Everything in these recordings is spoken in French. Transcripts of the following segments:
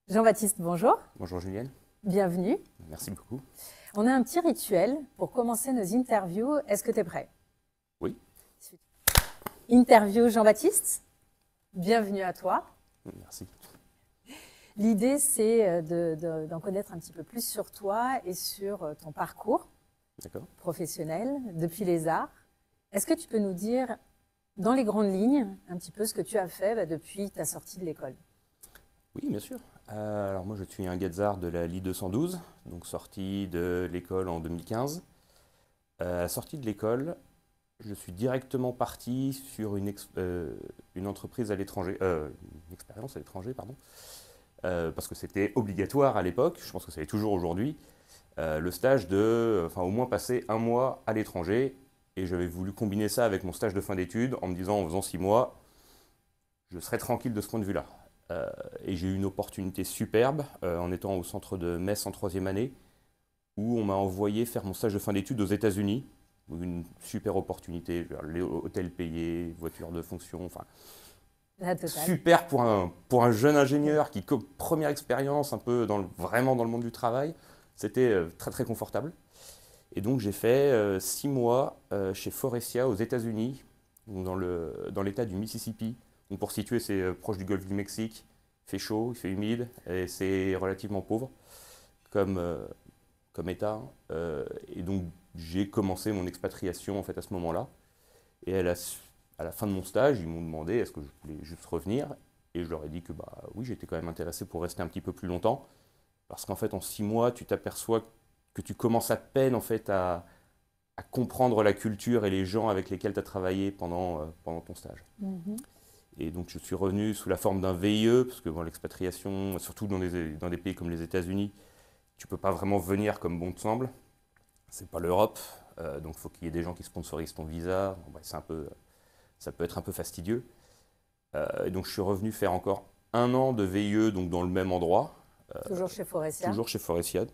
Jean-Baptiste, bonjour. Bonjour Julienne. Bienvenue. Merci beaucoup. On a un petit rituel pour commencer nos interviews. Est-ce que tu es prêt? Oui. Interview Jean-Baptiste, bienvenue à toi. Merci. L'idée, c'est d'en connaître un petit peu plus sur toi et sur ton parcours professionnel depuis les arts. Est-ce que tu peux nous dire, dans les grandes lignes, un petit peu ce que tu as fait depuis ta sortie de l'école? Oui, bien sûr. Alors moi, je suis un Guetzard de la LI 212, donc sorti de l'école en 2015. Sorti de l'école, je suis directement parti sur une entreprise à l'étranger, une expérience à l'étranger, pardon, parce que c'était obligatoire à l'époque, je pense que ça l'est toujours aujourd'hui, le stage au moins passer un mois à l'étranger, et j'avais voulu combiner ça avec mon stage de fin d'études en me disant, en faisant 6 mois, je serais tranquille de ce point de vue-là. Et j'ai eu une opportunité superbe en étant au centre de Metz en 3e année, où on m'a envoyé faire mon stage de fin d'études aux États-Unis. Une super opportunité, les hôtels payés, voitures de fonction, enfin super pour un jeune ingénieur qui, première expérience un peu vraiment dans le monde du travail, c'était très très confortable. Et donc j'ai fait 6 mois chez Forestia aux États-Unis, dans l'état du Mississippi. Donc pour situer, c'est proche du golfe du Mexique, il fait chaud, il fait humide et c'est relativement pauvre comme état. Et donc j'ai commencé mon expatriation en fait à ce moment-là. Et à la fin de mon stage, ils m'ont demandé est-ce que je voulais juste revenir. Et je leur ai dit que oui, j'étais quand même intéressé pour rester un petit peu plus longtemps. Parce qu'en fait, en 6 mois, tu t'aperçois que tu commences à peine en fait à comprendre la culture et les gens avec lesquels tu as travaillé pendant ton stage. Et donc je suis revenu sous la forme d'un VIE, parce que l'expatriation, surtout dans des pays comme les États-Unis, tu ne peux pas vraiment venir comme bon te semble. C'est pas l'Europe, donc il faut qu'il y ait des gens qui sponsorisent ton visa. Bon, ça peut être un peu fastidieux. Et donc je suis revenu faire encore 1 an de VIE donc dans le même endroit. Toujours chez Forestia. Toujours chez Forestia.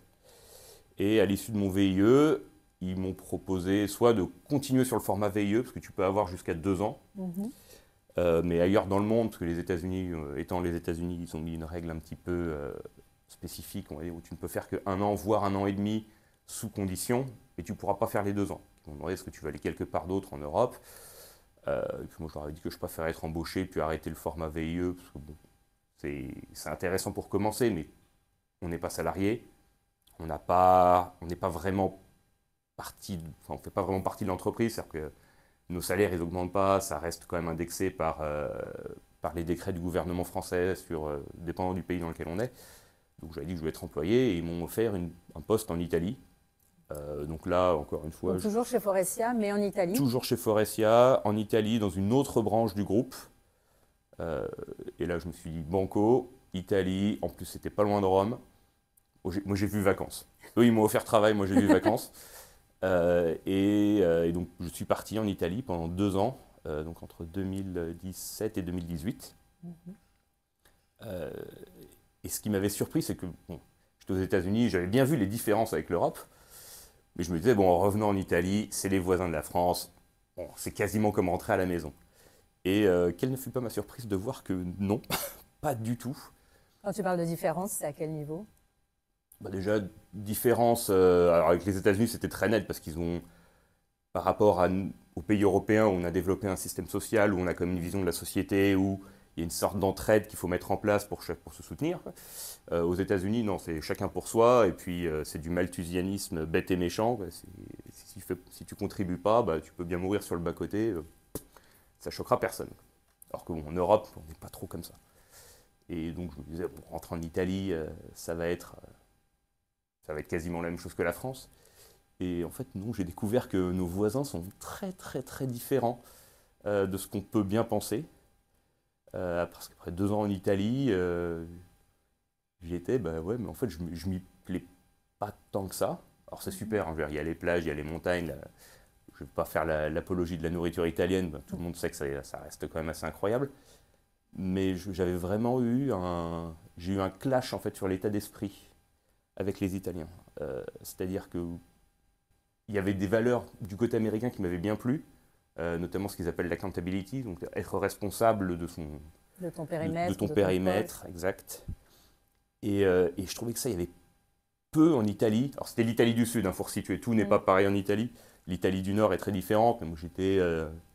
Et à l'issue de mon VIE, ils m'ont proposé soit de continuer sur le format VIE, parce que tu peux avoir jusqu'à 2 ans. Mais ailleurs dans le monde, parce que les États-Unis, étant les États-Unis, ils ont mis une règle un petit peu spécifique, où tu ne peux faire qu'1 an, voire 1 an et demi, sous condition, et tu ne pourras pas faire les 2 ans. Ils m'ont demandé est-ce que tu vas aller quelque part d'autre en Europe. Et puis moi, je leur ai dit que je préférais être embauché, puis arrêter le format VIE, parce que bon, c'est intéressant pour commencer, mais on n'est pas salarié, on n'est pas vraiment partie, on ne fait pas vraiment partie de l'entreprise, c'est-à-dire que nos salaires, ils n'augmentent pas, ça reste quand même indexé par les décrets du gouvernement français, dépendant du pays dans lequel on est. Donc j'avais dit que je voulais être employé et ils m'ont offert un poste en Italie. Donc là, encore une fois... Donc toujours chez Forestia, mais en Italie? Toujours chez Forestia, en Italie, dans une autre branche du groupe. Et là, je me suis dit, banco, Italie, en plus c'était pas loin de Rome. Moi j'ai vu vacances. Eux, ils m'ont offert travail, moi j'ai vu vacances. Et donc je suis parti en Italie pendant 2 ans, donc entre 2017 et 2018. Et ce qui m'avait surpris, c'est que j'étais aux États-Unis, j'avais bien vu les différences avec l'Europe, mais je me disais, en revenant en Italie, c'est les voisins de la France, c'est quasiment comme rentrer à la maison. Et quelle ne fut pas ma surprise de voir que non, pas du tout. Quand tu parles de différence, c'est à quel niveau? Déjà, différence, alors avec les États-Unis, c'était très net parce qu'ils ont, par rapport aux pays européens où on a développé un système social, où on a comme une vision de la société, où il y a une sorte d'entraide qu'il faut mettre en place pour se soutenir. Aux États-Unis, non, c'est chacun pour soi, et puis c'est du malthusianisme bête et méchant. Si tu contribues pas, tu peux bien mourir sur le bas-côté, ça choquera personne. Alors qu'en Europe, on n'est pas trop comme ça. Et donc je me disais, rentrer en Italie, ça va être quasiment la même chose que la France. Et en fait, non, j'ai découvert que nos voisins sont très, très, très différents de ce qu'on peut bien penser. Parce qu'après 2 ans en Italie, j'y étais, mais en fait, je m'y plais pas tant que ça. Alors c'est super, hein, il y a les plages, il y a les montagnes. Je ne vais pas faire l'apologie de la nourriture italienne, tout le monde sait que ça reste quand même assez incroyable. Mais j'avais vraiment j'ai eu un clash en fait sur l'état d'esprit avec les Italiens. C'est-à-dire qu'il y avait des valeurs du côté américain qui m'avaient bien plu, notamment ce qu'ils appellent l'accountability, donc être responsable de ton périmètre. De ton périmètre, exact. Et je trouvais que ça, il y avait peu en Italie. Alors c'était l'Italie du Sud, il faut resituer, tout n'est pas pareil en Italie. L'Italie du Nord est très différente, mais moi j'étais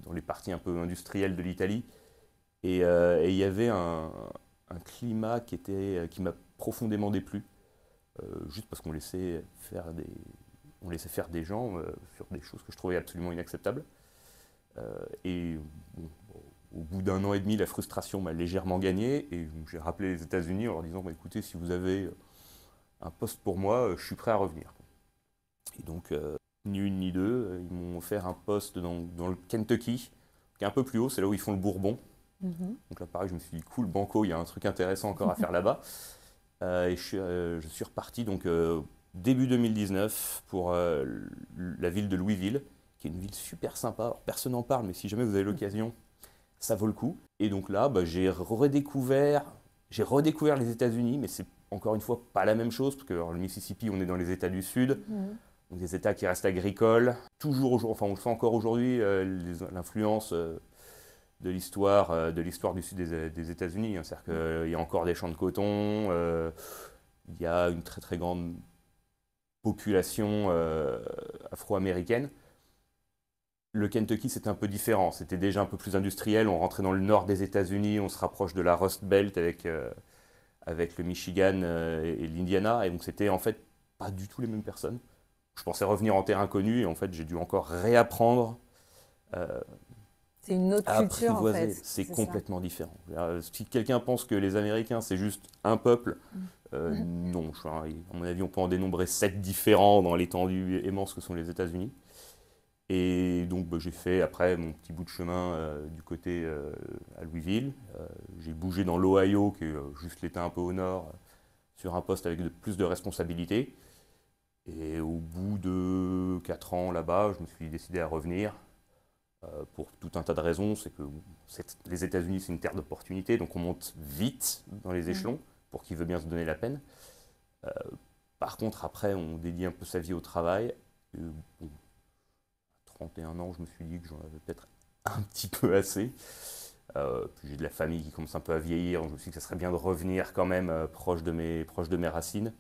dans les parties un peu industrielles de l'Italie. Et il y avait un climat qui m'a profondément déplu, juste parce qu'on laissait faire des gens sur des choses que je trouvais absolument inacceptables. Et bon, au bout d'1 an et demi, la frustration m'a légèrement gagné et j'ai rappelé les États-Unis en leur disant écoutez, si vous avez un poste pour moi, je suis prêt à revenir. Et donc, ni une ni deux, ils m'ont offert un poste dans le Kentucky, qui est un peu plus haut, c'est là où ils font le Bourbon. Donc là, pareil, je me suis dit cool, banco, il y a un truc intéressant encore à faire là-bas. Et je suis reparti donc début 2019 pour la ville de Louisville, qui est une ville super sympa. Alors, personne n'en parle, mais si jamais vous avez l'occasion, ça vaut le coup. Et donc là, j'ai redécouvert les États-Unis, mais c'est encore une fois pas la même chose, parce que le Mississippi, on est dans les États du Sud, donc des États qui restent agricoles. Enfin, on le sent encore aujourd'hui, l'influence de l'histoire du sud des États-Unis. Hein. C'est-à-dire qu'il y a encore des champs de coton, il y a une très très grande population afro-américaine. Le Kentucky, c'était un peu différent. C'était déjà un peu plus industriel. On rentrait dans le nord des États-Unis, on se rapproche de la Rust Belt avec le Michigan et l'Indiana. Et donc, c'était en fait pas du tout les mêmes personnes. Je pensais revenir en terrain connu et en fait, j'ai dû encore réapprendre. C'est une autre culture, en fait. C'est complètement différent. Si quelqu'un pense que les Américains, c'est juste un peuple, non. À mon avis, on peut en dénombrer 7 différents dans l'étendue immense que sont les États-Unis. Et donc, j'ai fait après mon petit bout de chemin du côté à Louisville. J'ai bougé dans l'Ohio, qui est juste l'État un peu au nord, sur un poste avec plus de responsabilités. Et au bout de 4 ans là-bas, je me suis décidé à revenir. Pour tout un tas de raisons, c'est que les États-Unis, c'est une terre d'opportunité, donc on monte vite dans les échelons pour qui veut bien se donner la peine. Par contre, après, on dédie un peu sa vie au travail. À 31 ans, je me suis dit que j'en avais peut-être un petit peu assez. Puis j'ai de la famille qui commence un peu à vieillir, donc je me suis dit que ça serait bien de revenir quand même proche de mes racines.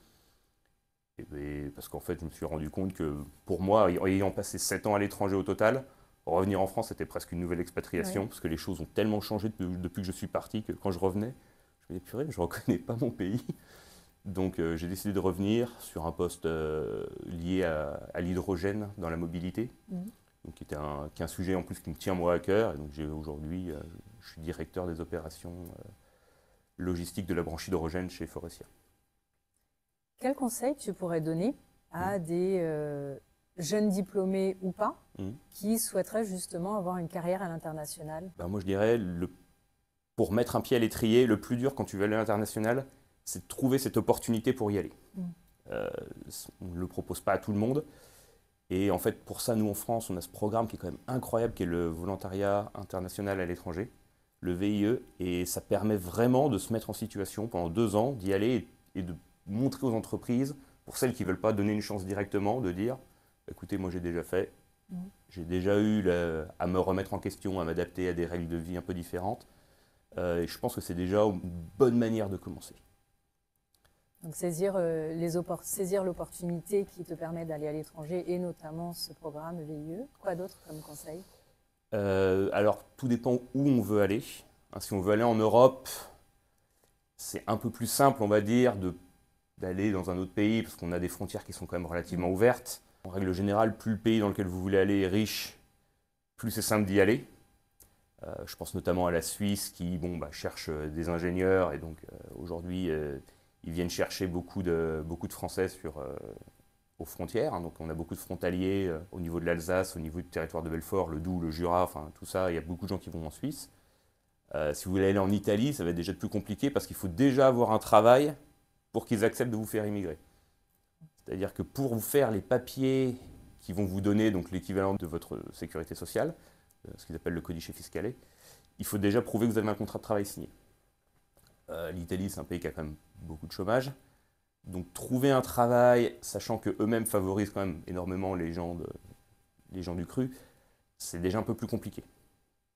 Parce qu'en fait, je me suis rendu compte que pour moi, ayant passé 7 ans à l'étranger au total, revenir en France, c'était presque une nouvelle expatriation, parce que les choses ont tellement changé depuis que je suis parti que quand je revenais, je me disais, purée, je ne reconnais pas mon pays. Donc j'ai décidé de revenir sur un poste lié à l'hydrogène dans la mobilité, donc, qui est un sujet en plus qui me tient moi à cœur. Et donc aujourd'hui, je suis directeur des opérations logistiques de la branche hydrogène chez Faurecia. Quel conseil tu pourrais donner à des jeunes diplômés ou pas, qui souhaiteraient justement avoir une carrière à l'international? Moi, je dirais, pour mettre un pied à l'étrier, le plus dur quand tu veux aller à l'international, c'est de trouver cette opportunité pour y aller. On ne le propose pas à tout le monde. Et en fait, pour ça, nous, en France, on a ce programme qui est quand même incroyable, qui est le volontariat international à l'étranger, le VIE. Et ça permet vraiment de se mettre en situation pendant 2 ans, d'y aller et de montrer aux entreprises, pour celles qui ne veulent pas donner une chance directement, de dire écoutez, moi j'ai déjà fait, j'ai déjà eu à me remettre en question, à m'adapter à des règles de vie un peu différentes. Et je pense que c'est déjà une bonne manière de commencer. Donc saisir l'opportunité qui te permet d'aller à l'étranger et notamment ce programme VIE. Quoi d'autre comme conseil? Alors tout dépend où on veut aller. Si on veut aller en Europe, c'est un peu plus simple, on va dire, d'aller dans un autre pays parce qu'on a des frontières qui sont quand même relativement ouvertes. En règle générale, plus le pays dans lequel vous voulez aller est riche, plus c'est simple d'y aller. Je pense notamment à la Suisse qui cherche des ingénieurs et donc aujourd'hui ils viennent chercher beaucoup de Français aux frontières. Hein. Donc on a beaucoup de frontaliers au niveau de l'Alsace, au niveau du territoire de Belfort, le Doubs, le Jura, enfin tout ça, il y a beaucoup de gens qui vont en Suisse. Si vous voulez aller en Italie, ça va être déjà plus compliqué parce qu'il faut déjà avoir un travail pour qu'ils acceptent de vous faire immigrer. C'est-à-dire que pour vous faire les papiers qui vont vous donner donc l'équivalent de votre sécurité sociale, ce qu'ils appellent le codice fiscale, il faut déjà prouver que vous avez un contrat de travail signé. L'Italie, c'est un pays qui a quand même beaucoup de chômage. Donc trouver un travail, sachant qu'eux-mêmes favorisent quand même énormément les gens du cru, c'est déjà un peu plus compliqué.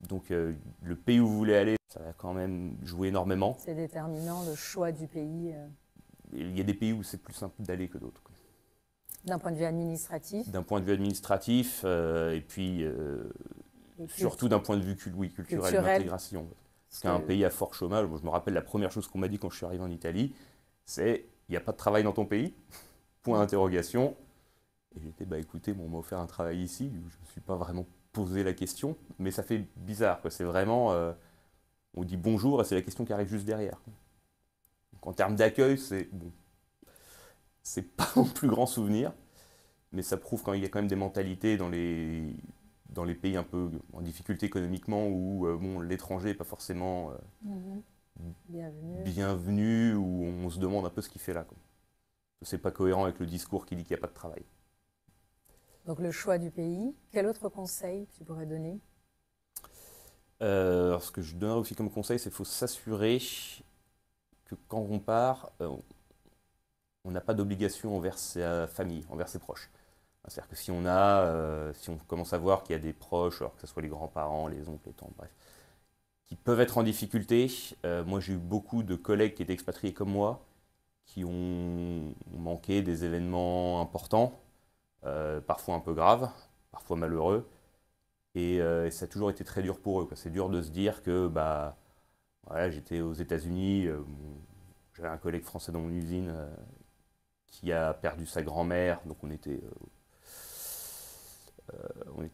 Donc le pays où vous voulez aller, ça va quand même jouer énormément. C'est déterminant, le choix du pays. Il y a des pays où c'est plus simple d'aller que d'autres. D'un point de vue administratif. D'un point de vue administratif, et puis surtout d'un point de vue culturel et d'intégration. Parce qu'un pays à fort chômage, moi, je me rappelle la première chose qu'on m'a dit quand je suis arrivé en Italie, c'est « il n'y a pas de travail dans ton pays ?» Point d'interrogation. Et j'étais « bah écoutez, on m'a offert un travail ici, je ne me suis pas vraiment posé la question, mais ça fait bizarre, quoi. C'est vraiment, on dit bonjour et c'est la question qui arrive juste derrière. Donc en termes d'accueil, c'est bon, c'est pas mon plus grand souvenir, mais ça prouve qu'il y a quand même des mentalités dans les pays un peu en difficulté économiquement où bon, l'étranger n'est pas forcément bienvenu, où on se demande un peu ce qu'il fait là. C'est pas cohérent avec le discours qui dit qu'il n'y a pas de travail. Donc le choix du pays, quel autre conseil tu pourrais donner? Alors, ce que je donnerais aussi comme conseil, c'est qu'il faut s'assurer que quand on part, on n'a pas d'obligation envers sa famille, envers ses proches. C'est-à-dire que si on commence à voir qu'il y a des proches, alors que ce soit les grands-parents, les oncles, les tantes, bref, qui peuvent être en difficulté, moi j'ai eu beaucoup de collègues qui étaient expatriés comme moi, qui ont manqué des événements importants, parfois un peu graves, parfois malheureux, et ça a toujours été très dur pour eux, quoi. C'est dur de se dire que bah, voilà, j'étais aux États-Unis, j'avais un collègue français dans mon usine qui a perdu sa grand-mère, donc on était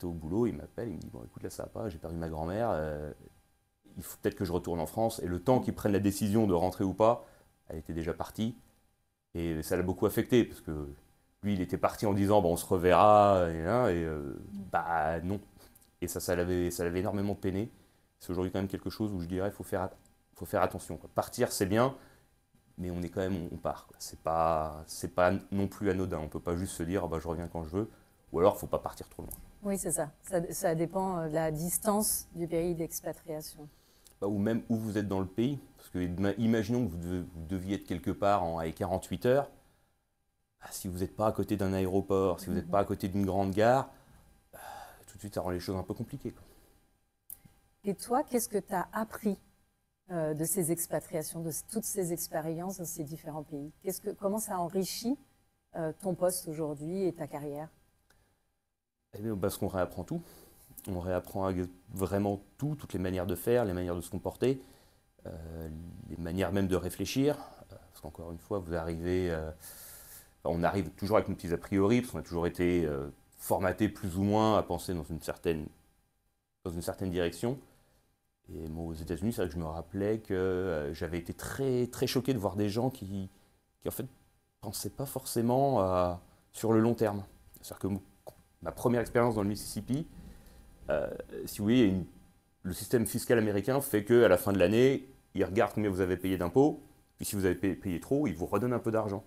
au boulot, il m'appelle, il me dit bon écoute là ça va pas, j'ai perdu ma grand-mère, il faut peut-être que je retourne en France, et le temps qu'ils prennent la décision de rentrer ou pas, elle était déjà partie, et ça l'a beaucoup affecté, parce que lui il était parti en disant bon, on se reverra, et bah non, et ça l'avait énormément peiné. C'est aujourd'hui quand même quelque chose où je dirais il faut faire attention, quoi. Partir c'est bien, mais on part, quoi. C'est pas non plus anodin, on peut pas juste se dire bah, je reviens quand je veux. Ou alors, il ne faut pas partir trop loin. Oui, c'est ça. Ça dépend de la distance du pays d'expatriation. Bah, ou même où vous êtes dans le pays. Parce que imaginons que vous deviez être quelque part avec 48 heures. Bah, si vous n'êtes pas à côté d'un aéroport, si vous n'êtes pas à côté d'une grande gare, bah, tout de suite, ça rend les choses un peu compliquées, quoi. Et toi, qu'est-ce que tu as appris de ces expatriations, de toutes ces expériences dans ces différents pays? Comment ça enrichit ton poste aujourd'hui et ta carrière? Eh bien, parce qu'on réapprend tout. On réapprend vraiment tout, toutes les manières de faire, les manières de se comporter, les manières même de réfléchir. Parce qu'encore une fois, on arrive toujours avec nos petits a priori, parce qu'on a toujours été formaté plus ou moins à penser dans une certaine direction. Et moi, aux États-Unis, c'est vrai que je me rappelais que j'avais été très, très choqué de voir des gens qui en fait, pensaient pas forcément sur le long terme. C'est-à-dire que ma première expérience dans le Mississippi, si vous voyez, le système fiscal américain fait qu'à la fin de l'année, il regarde combien vous avez payé d'impôts, puis si vous avez payé trop, il vous redonne un peu d'argent.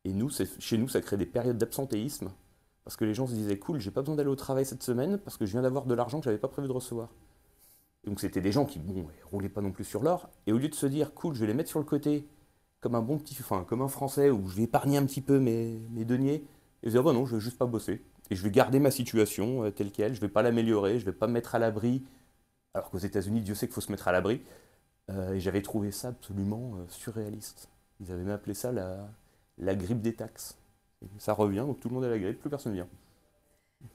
Et chez nous, ça crée des périodes d'absentéisme, parce que les gens se disaient « cool, j'ai pas besoin d'aller au travail cette semaine, parce que je viens d'avoir de l'argent que j'avais pas prévu de recevoir ». Donc c'était des gens qui, bon, roulaient pas non plus sur l'or, et au lieu de se dire « cool, je vais les mettre sur le côté, comme un Français, où je vais épargner un petit peu mes deniers », ils disaient « bah non, je vais juste pas bosser. Et je vais garder ma situation telle qu'elle, je ne vais pas l'améliorer, je ne vais pas me mettre à l'abri. » Alors qu'aux États-Unis, Dieu sait qu'il faut se mettre à l'abri. Et j'avais trouvé ça absolument surréaliste. Ils avaient même appelé ça la grippe des taxes. Et ça revient, donc tout le monde a la grippe, plus personne ne vient.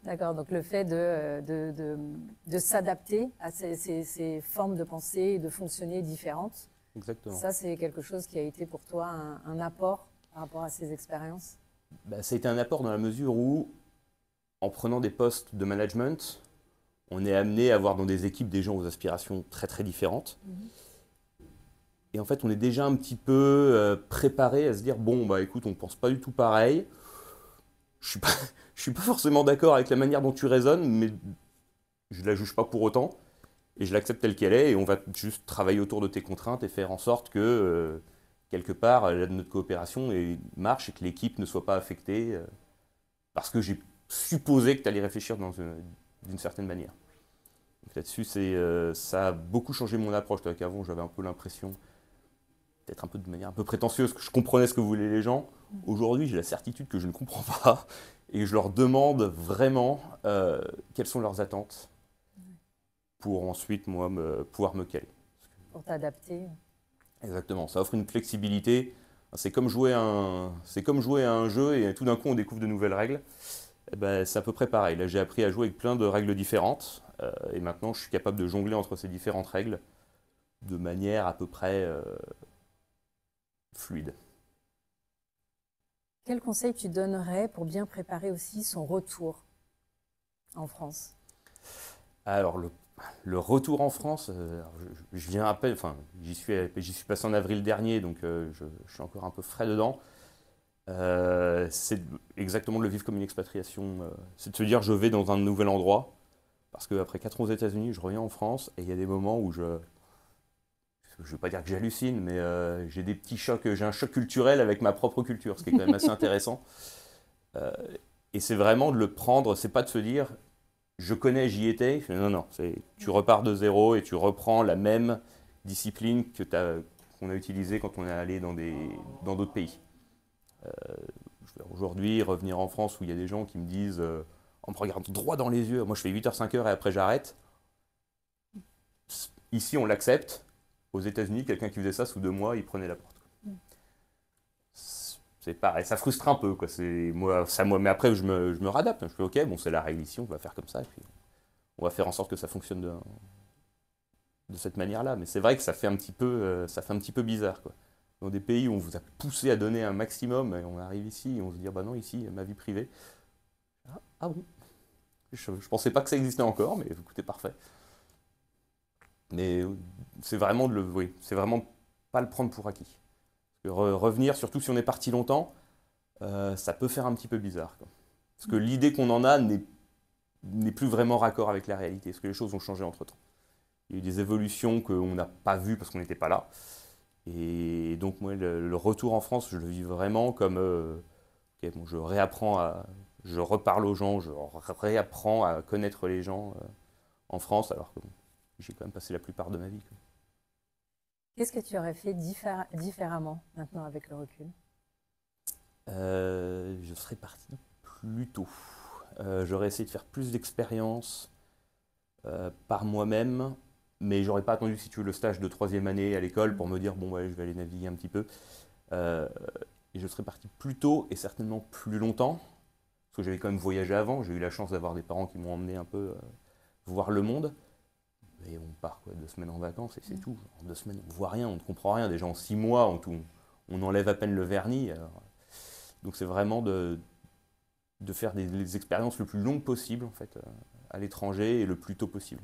D'accord, donc le fait de s'adapter à ces formes de pensée et de fonctionner différentes. Exactement. Ça, c'est quelque chose qui a été pour toi un apport par rapport à ces expériences? Bah, ça a été un apport dans la mesure où, en prenant des postes de management, on est amené à avoir dans des équipes des gens aux aspirations très très différentes. Et en fait, on est déjà un petit peu préparé à se dire bon, bah écoute, on ne pense pas du tout pareil. Je suis pas forcément d'accord avec la manière dont tu raisonnes, mais je ne la juge pas pour autant. Et je l'accepte telle qu'elle est. Et on va juste travailler autour de tes contraintes et faire en sorte que, quelque part, notre coopération marche et que l'équipe ne soit pas affectée. Parce que j'ai supposé que tu allais réfléchir d'une certaine manière. Là-dessus, ça a beaucoup changé mon approche. Qu'avant, j'avais un peu l'impression, peut-être un peu de manière un peu prétentieuse, que je comprenais ce que voulaient les gens. Aujourd'hui, j'ai la certitude que je ne comprends pas et je leur demande vraiment quelles sont leurs attentes pour ensuite, moi, pouvoir me caler. Pour t'adapter. Exactement, ça offre une flexibilité. C'est comme jouer à un jeu et tout d'un coup on découvre de nouvelles règles. Eh ben, c'est à peu près pareil. Là, j'ai appris à jouer avec plein de règles différentes et maintenant je suis capable de jongler entre ces différentes règles de manière à peu près fluide. Quel conseil tu donnerais pour bien préparer aussi son retour en France? Alors, le retour en France, je viens à peine, enfin, j'y suis passé en avril dernier, donc je suis encore un peu frais dedans. C'est exactement de le vivre comme une expatriation. C'est de se dire, je vais dans un nouvel endroit, parce qu'après 4 ans aux États-Unis, je reviens en France, et il y a des moments où je ne veux pas dire que j'hallucine, mais j'ai des petits chocs, j'ai un choc culturel avec ma propre culture, ce qui est quand même assez intéressant. Euh, et c'est vraiment de le prendre, c'est pas de se dire, je connais, j'y étais. Non, non, tu repars de zéro et tu reprends la même discipline qu'on a utilisée quand on est allé dans d'autres pays. Aujourd'hui, revenir en France où il y a des gens qui me disent, en me regardant droit dans les yeux, moi je fais 8h, 5h et après j'arrête. Ici, on l'accepte. Aux États-Unis, quelqu'un qui faisait ça, sous 2 mois, il prenait la porte. C'est pareil, ça frustre un peu, quoi. Mais après, je me réadapte. Je fais, ok, bon, c'est la règle ici, on va faire comme ça. Et puis, on va faire en sorte que ça fonctionne de cette manière-là. Mais c'est vrai que ça fait un petit peu bizarre, quoi. Dans des pays où on vous a poussé à donner un maximum, et on arrive ici et on se dit, bah non, ici, ma vie privée. Ah bon? Je pensais pas que ça existait encore, mais écoutez, parfait. Mais c'est vraiment c'est vraiment pas le prendre pour acquis. Revenir, surtout si on est parti longtemps, ça peut faire un petit peu bizarre, quoi. Parce que l'idée qu'on en a n'est plus vraiment raccord avec la réalité, parce que les choses ont changé entre-temps. Il y a eu des évolutions qu'on n'a pas vues parce qu'on n'était pas là. Et donc, moi, le retour en France, je le vis vraiment comme ok, bon, je reparle aux gens, je réapprends à connaître les gens en France, alors que bon, j'ai quand même passé la plupart de ma vie, quoi. Qu'est-ce que tu aurais fait différemment maintenant avec le recul? Je serais parti plus tôt. J'aurais essayé de faire plus d'expériences par moi-même, mais j'aurais pas attendu, si tu veux, le stage de 3e année à l'école pour me dire, bon, ouais, je vais aller naviguer un petit peu. Euh, et je serais parti plus tôt et certainement plus longtemps, parce que j'avais quand même voyagé avant. J'ai eu la chance d'avoir des parents qui m'ont emmené un peu voir le monde. Et on part quoi, 2 semaines en vacances et c'est tout. En 2 semaines, on ne voit rien, on ne comprend rien. Déjà en 6 mois, on enlève à peine le vernis. Donc c'est vraiment de faire les expériences le plus longues possible en fait, à l'étranger et le plus tôt possible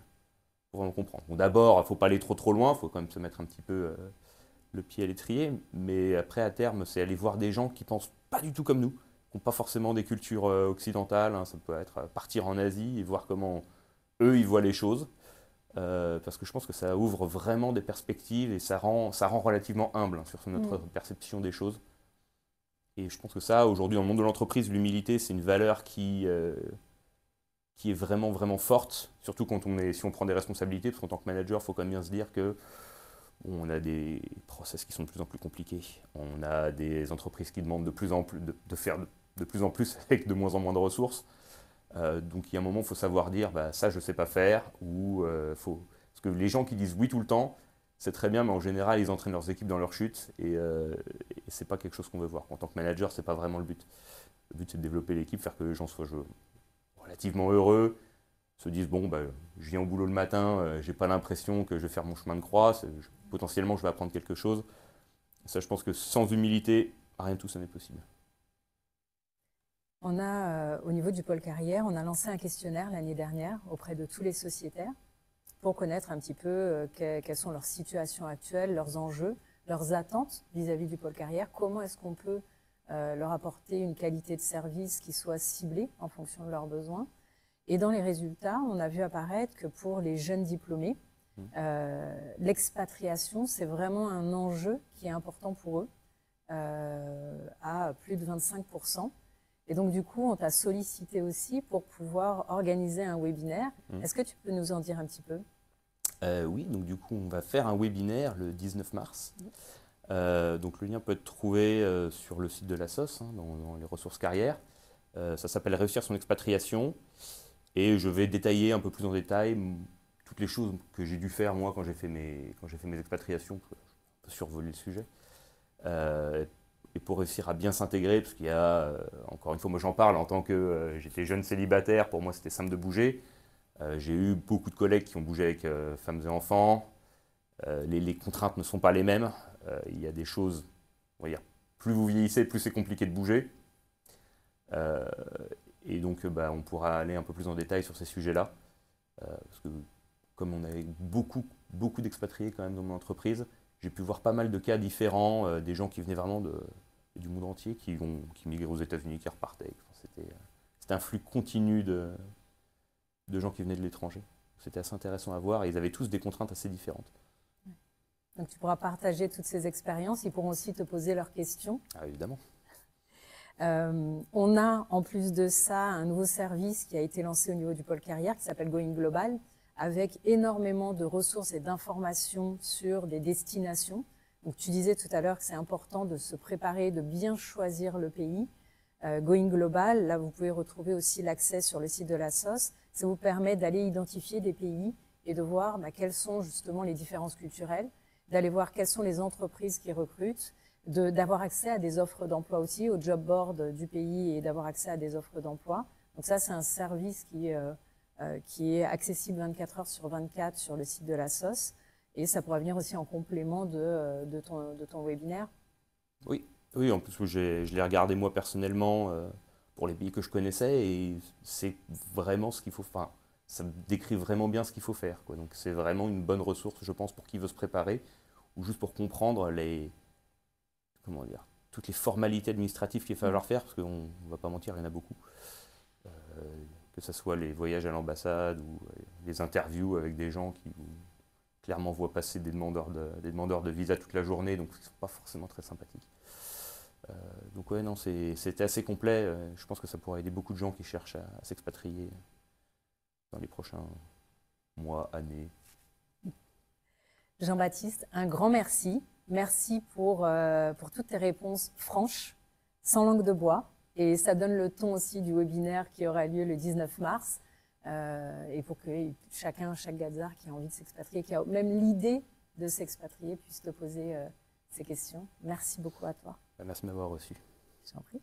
pour vraiment comprendre. Bon, d'abord, il ne faut pas aller trop loin, il faut quand même se mettre un petit peu le pied à l'étrier. Mais après, à terme, c'est aller voir des gens qui pensent pas du tout comme nous, qui n'ont pas forcément des cultures occidentales, hein. Ça peut être partir en Asie et voir comment eux, ils voient les choses. Parce que je pense que ça ouvre vraiment des perspectives et ça rend relativement humble, hein, sur notre perception des choses. Et je pense que ça, aujourd'hui, dans le monde de l'entreprise, l'humilité, c'est une valeur qui est vraiment, vraiment forte, surtout si on prend des responsabilités, parce qu'en tant que manager, il faut quand même bien se dire que bon, on a des process qui sont de plus en plus compliqués. On a des entreprises qui demandent de plus en plus de faire de plus en plus avec de moins en moins de ressources. Donc il y a un moment, il faut savoir dire, bah, ça je ne sais pas faire, ou parce que les gens qui disent oui tout le temps, c'est très bien, mais en général, ils entraînent leurs équipes dans leur chute, et ce n'est pas quelque chose qu'on veut voir. En tant que manager, ce n'est pas vraiment le but. Le but, c'est de développer l'équipe, faire que les gens soient relativement heureux, se disent, bon, bah, je viens au boulot le matin, j'ai pas l'impression que je vais faire mon chemin de croix, potentiellement je vais apprendre quelque chose. Ça, je pense que sans humilité, rien de tout ça n'est possible. On a, au niveau du pôle carrière, on a lancé un questionnaire l'année dernière auprès de tous les sociétaires pour connaître un petit peu quelles sont leurs situations actuelles, leurs enjeux, leurs attentes vis-à-vis du pôle carrière. Comment est-ce qu'on peut leur apporter une qualité de service qui soit ciblée en fonction de leurs besoins. Et dans les résultats, on a vu apparaître que pour les jeunes diplômés, l'expatriation, c'est vraiment un enjeu qui est important pour eux, à plus de 25%. Et donc, du coup, on t'a sollicité aussi pour pouvoir organiser un webinaire. Est-ce que tu peux nous en dire un petit peu? Oui, donc du coup, on va faire un webinaire le 19 mars. Donc le lien peut être trouvé sur le site de la SOS, hein, dans les ressources carrières. Ça s'appelle Réussir son expatriation. Et je vais détailler un peu plus en détail toutes les choses que j'ai dû faire moi quand j'ai fait mes expatriations, pour un peu survoler le sujet. Et pour réussir à bien s'intégrer, parce qu'il y a, encore une fois, moi j'en parle en tant que j'étais jeune célibataire, pour moi c'était simple de bouger. J'ai eu beaucoup de collègues qui ont bougé avec femmes et enfants. Les contraintes ne sont pas les mêmes. Il y a des choses, on va dire, plus vous vieillissez, plus c'est compliqué de bouger. Et donc on pourra aller un peu plus en détail sur ces sujets-là. Parce que comme on avait beaucoup d'expatriés quand même dans mon entreprise, j'ai pu voir pas mal de cas différents, des gens qui venaient vraiment du monde entier, qui migraient aux États-Unis, qui repartaient. C'était un flux continu de gens qui venaient de l'étranger. C'était assez intéressant à voir et ils avaient tous des contraintes assez différentes. Donc tu pourras partager toutes ces expériences, ils pourront aussi te poser leurs questions. Ah, évidemment. On a en plus de ça un nouveau service qui a été lancé au niveau du pôle carrière qui s'appelle Going Global, avec énormément de ressources et d'informations sur des destinations. Donc tu disais tout à l'heure que c'est important de se préparer, de bien choisir le pays. Going Global, là vous pouvez retrouver aussi l'accès sur le site de la SOS. Ça vous permet d'aller identifier des pays et de voir quelles sont justement les différences culturelles, d'aller voir quelles sont les entreprises qui recrutent, d'avoir accès à des offres d'emploi aussi, au job board du pays et d'avoir accès à des offres d'emploi. Donc ça, c'est un service qui est accessible 24 heures sur 24 sur le site de la SOS. Et ça pourra venir aussi en complément de ton webinaire. Oui, en plus je l'ai regardé moi personnellement pour les pays que je connaissais et c'est vraiment ce qu'il faut faire. Enfin, ça décrit vraiment bien ce qu'il faut faire, quoi. Donc c'est vraiment une bonne ressource, je pense, pour qui veut se préparer ou juste pour comprendre toutes les formalités administratives qu'il va falloir faire, parce qu'on ne va pas mentir, il y en a beaucoup. Que ce soit les voyages à l'ambassade ou les interviews avec des gens qui clairement voient passer des demandeurs de visa toute la journée, donc ils ne sont pas forcément très sympathiques. Donc ouais, non, c'était assez complet. Je pense que ça pourrait aider beaucoup de gens qui cherchent à s'expatrier dans les prochains mois, années. Jean-Baptiste, un grand merci. Merci pour toutes tes réponses franches, sans langue de bois. Et ça donne le ton aussi du webinaire qui aura lieu le 19 mars. Et pour que chaque gazard qui a envie de s'expatrier, qui a même l'idée de s'expatrier, puisse te poser ces questions. Merci beaucoup à toi. Merci de m'avoir reçu. Je t'en prie.